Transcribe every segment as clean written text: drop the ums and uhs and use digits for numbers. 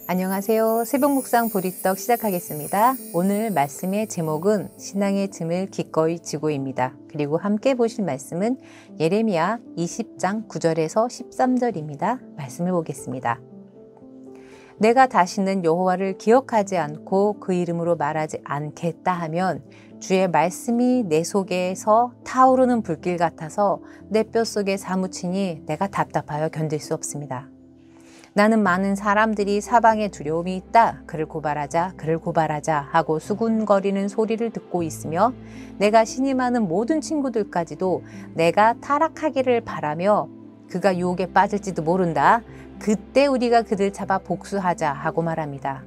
안녕하세요. 새벽 묵상 보리떡 시작하겠습니다. 오늘 말씀의 제목은 신앙의 짐을 기꺼이 지고입니다. 그리고 함께 보실 말씀은 예레미야 20장 9절에서 13절입니다. 말씀을 보겠습니다. 내가 다시는 여호와를 기억하지 않고 그 이름으로 말하지 않겠다 하면 주의 말씀이 내 속에서 타오르는 불길 같아서 내 뼛속에 사무치니 내가 답답하여 견딜 수 없습니다. 나는 많은 사람들이 사방에 두려움이 있다. 그를 고발하자 하고 수군거리는 소리를 듣고 있으며 내가 신임하는 모든 친구들까지도 내가 타락하기를 바라며 그가 유혹에 빠질지도 모른다. 그때 우리가 그들 잡아 복수하자 하고 말합니다.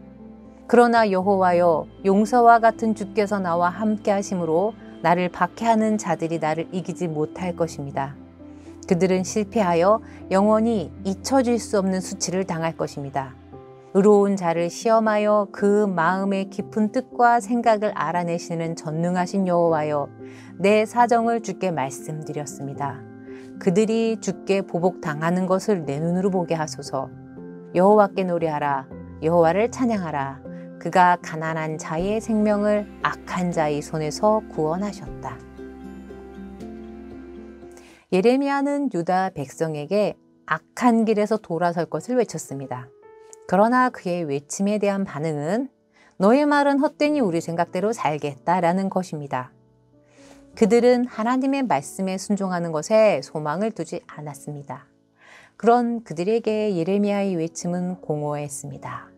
그러나 여호와여, 용서와 같은 주께서 나와 함께 하심으로 나를 박해하는 자들이 나를 이기지 못할 것입니다. 그들은 실패하여 영원히 잊혀질 수 없는 수치를 당할 것입니다. 의로운 자를 시험하여 그 마음의 깊은 뜻과 생각을 알아내시는 전능하신 여호와여, 내 사정을 주께 말씀드렸습니다. 그들이 주께 보복당하는 것을 내 눈으로 보게 하소서. 여호와께 노래하라. 여호와를 찬양하라. 그가 가난한 자의 생명을 악한 자의 손에서 구원하셨다. 예레미야는 유다 백성에게 악한 길에서 돌아설 것을 외쳤습니다. 그러나 그의 외침에 대한 반응은 너의 말은 헛되니 우리 생각대로 살겠다라는 것입니다. 그들은 하나님의 말씀에 순종하는 것에 소망을 두지 않았습니다. 그런 그들에게 예레미야의 외침은 공허했습니다.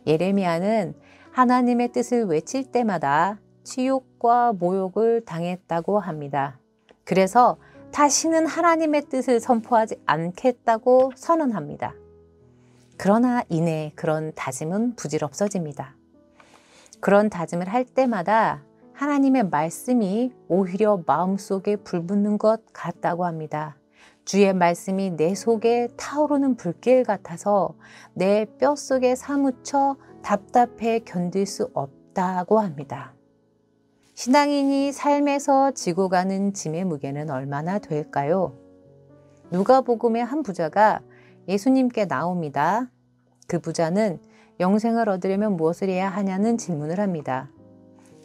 예레미야는 하나님의 뜻을 외칠 때마다 치욕과 모욕을 당했다고 합니다. 그래서 다시는 하나님의 뜻을 선포하지 않겠다고 선언합니다. 그러나 이내 그런 다짐은 부질없어집니다. 그런 다짐을 할 때마다 하나님의 말씀이 오히려 마음속에 불붙는 것 같다고 합니다. 주의 말씀이 내 속에 타오르는 불길 같아서 내 뼛속에 사무쳐 답답해 견딜 수 없다고 합니다. 신앙인이 삶에서 지고 가는 짐의 무게는 얼마나 될까요? 누가복음의 한 부자가 예수님께 나옵니다. 그 부자는 영생을 얻으려면 무엇을 해야 하냐는 질문을 합니다.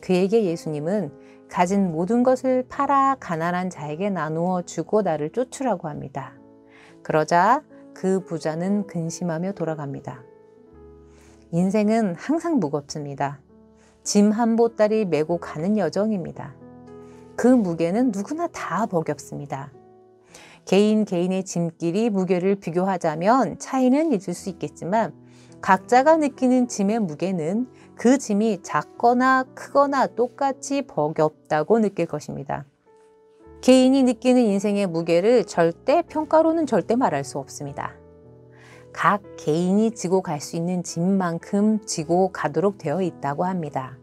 그에게 예수님은 가진 모든 것을 팔아 가난한 자에게 나누어 주고 나를 쫓으라고 합니다. 그러자 그 부자는 근심하며 돌아갑니다. 인생은 항상 무겁습니다. 짐 한 보따리 메고 가는 여정입니다. 그 무게는 누구나 다 버겁습니다. 개인의 짐끼리 무게를 비교하자면 차이는 있을 수 있겠지만 각자가 느끼는 짐의 무게는 그 짐이 작거나 크거나 똑같이 버겁다고 느낄 것입니다. 개인이 느끼는 인생의 무게를 평가로는 절대 말할 수 없습니다. 각 개인이 지고 갈 수 있는 짐만큼 지고 가도록 되어 있다고 합니다.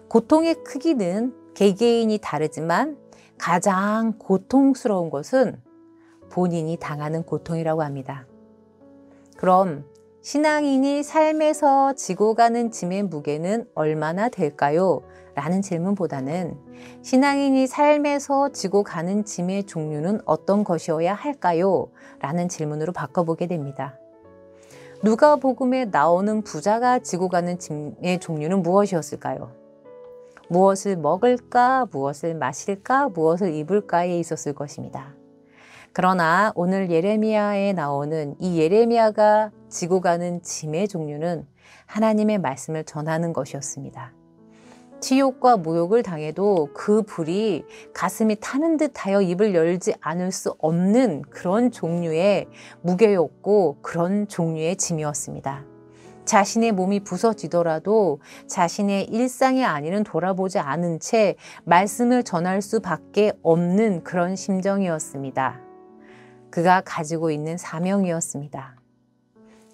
고통의 크기는 개개인이 다르지만 가장 고통스러운 것은 본인이 당하는 고통이라고 합니다. 그럼 신앙인이 삶에서 지고 가는 짐의 무게는 얼마나 될까요? 라는 질문보다는 신앙인이 삶에서 지고 가는 짐의 종류는 어떤 것이어야 할까요? 라는 질문으로 바꿔보게 됩니다. 누가복음에 나오는 부자가 지고 가는 짐의 종류는 무엇이었을까요? 무엇을 먹을까, 무엇을 마실까, 무엇을 입을까에 있었을 것입니다. 그러나 오늘 예레미야에 나오는 이 예레미야가 지고 가는 짐의 종류는 하나님의 말씀을 전하는 것이었습니다. 치욕과 모욕을 당해도 그 불이 가슴이 타는 듯하여 입을 열지 않을 수 없는 그런 종류의 무게였고 그런 종류의 짐이었습니다. 자신의 몸이 부서지더라도 자신의 일상의 안위는 돌아보지 않은 채 말씀을 전할 수밖에 없는 그런 심정이었습니다. 그가 가지고 있는 사명이었습니다.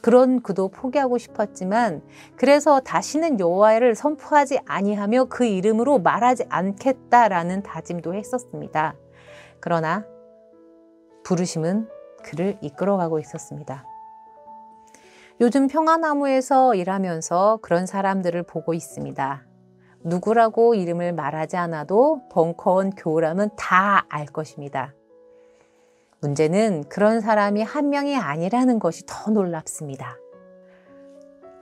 그런 그도 포기하고 싶었지만 그래서 다시는 여호와를 선포하지 아니하며 그 이름으로 말하지 않겠다라는 다짐도 했었습니다. 그러나 부르심은 그를 이끌어가고 있었습니다. 요즘 평화나무에서 일하면서 그런 사람들을 보고 있습니다. 누구라고 이름을 말하지 않아도 벙커원 교우라면 다 알 것입니다. 문제는 그런 사람이 한 명이 아니라는 것이 더 놀랍습니다.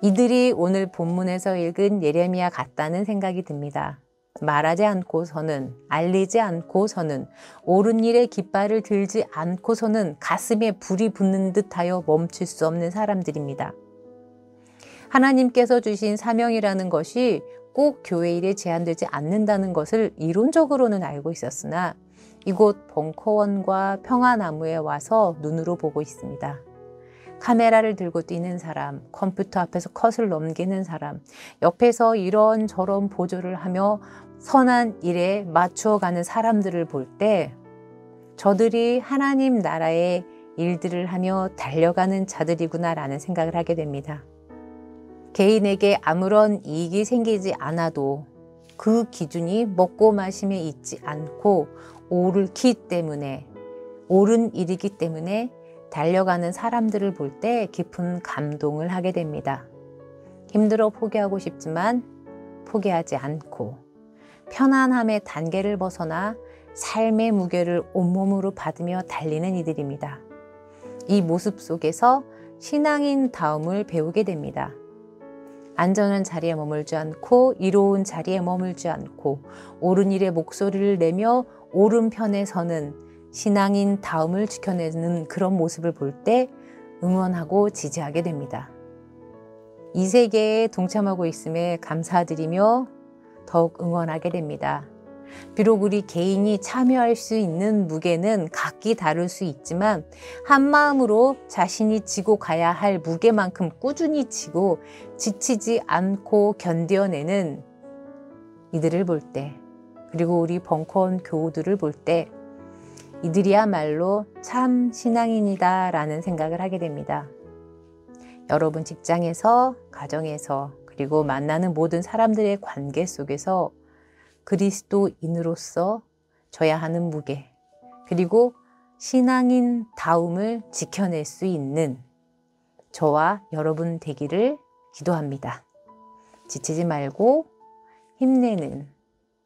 이들이 오늘 본문에서 읽은 예레미야 같다는 생각이 듭니다. 말하지 않고서는, 알리지 않고서는, 옳은 일에 깃발을 들지 않고서는 가슴에 불이 붙는 듯하여 멈출 수 없는 사람들입니다. 하나님께서 주신 사명이라는 것이 꼭 교회 일에 제한되지 않는다는 것을 이론적으로는 알고 있었으나 이곳 벙커원과 평화나무에 와서 눈으로 보고 있습니다. 카메라를 들고 뛰는 사람, 컴퓨터 앞에서 컷을 넘기는 사람, 옆에서 이런저런 보조를 하며 선한 일에 맞추어가는 사람들을 볼 때 저들이 하나님 나라의 일들을 하며 달려가는 자들이구나라는 생각을 하게 됩니다. 개인에게 아무런 이익이 생기지 않아도 그 기준이 먹고 마심에 있지 않고 옳기 때문에, 옳은 일이기 때문에 달려가는 사람들을 볼 때 깊은 감동을 하게 됩니다. 힘들어 포기하고 싶지만 포기하지 않고 편안함의 단계를 벗어나 삶의 무게를 온몸으로 받으며 달리는 이들입니다. 이 모습 속에서 신앙인 다움을 배우게 됩니다. 안전한 자리에 머물지 않고 이로운 자리에 머물지 않고 옳은 일에 목소리를 내며 옳은 편에 서는 신앙인 다움을 지켜내는 그런 모습을 볼 때 응원하고 지지하게 됩니다. 이 세계에 동참하고 있음에 감사드리며 더욱 응원하게 됩니다. 비록 우리 개인이 참여할 수 있는 무게는 각기 다를 수 있지만 한마음으로 자신이 지고 가야 할 무게만큼 꾸준히 지고 지치지 않고 견뎌내는 이들을 볼 때, 그리고 우리 벙커원 교우들을 볼 때 이들이야말로 참 신앙인이다 라는 생각을 하게 됩니다. 여러분 직장에서, 가정에서, 그리고 만나는 모든 사람들의 관계 속에서 그리스도인으로서 져야 하는 무게, 그리고 신앙인 다움을 지켜낼 수 있는 저와 여러분 되기를 기도합니다. 지치지 말고 힘내는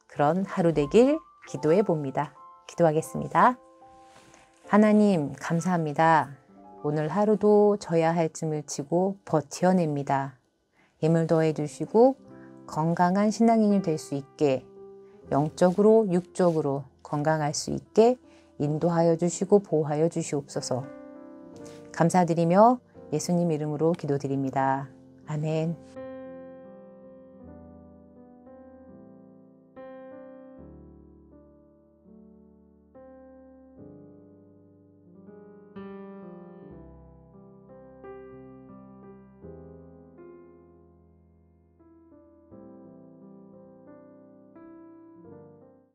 그런 하루 되길 기도해 봅니다. 기도하겠습니다. 하나님 감사합니다. 오늘 하루도 져야 할 짐을 지고 버텨냅니다. 힘을 더해 주시고 건강한 신앙인이 될 수 있게, 영적으로 육적으로 건강할 수 있게 인도하여 주시고 보호하여 주시옵소서. 감사드리며 예수님 이름으로 기도드립니다. 아멘.